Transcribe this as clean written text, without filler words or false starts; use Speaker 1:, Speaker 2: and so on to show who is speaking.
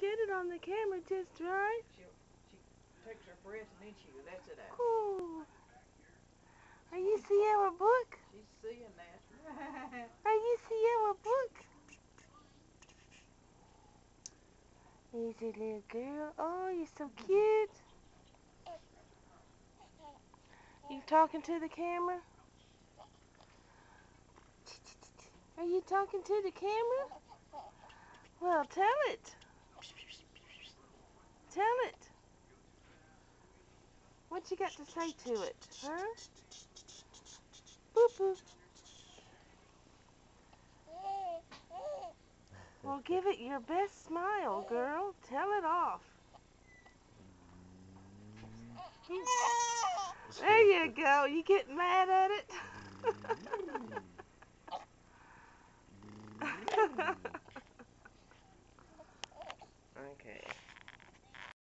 Speaker 1: get it on the camera just right.
Speaker 2: She takes her breath and then she lets it out.
Speaker 1: Ooh. Are you seeing our book?
Speaker 2: She's seeing that.
Speaker 1: Are you seeing our book? Easy little girl. Oh, you're so cute. You talking to the camera? Are you talking to the camera? Well, tell it. Tell it. What you got to say to it, huh? Boop boop. Well, give it your best smile, girl. Tell it off. There you go. You get mad at it? Okay.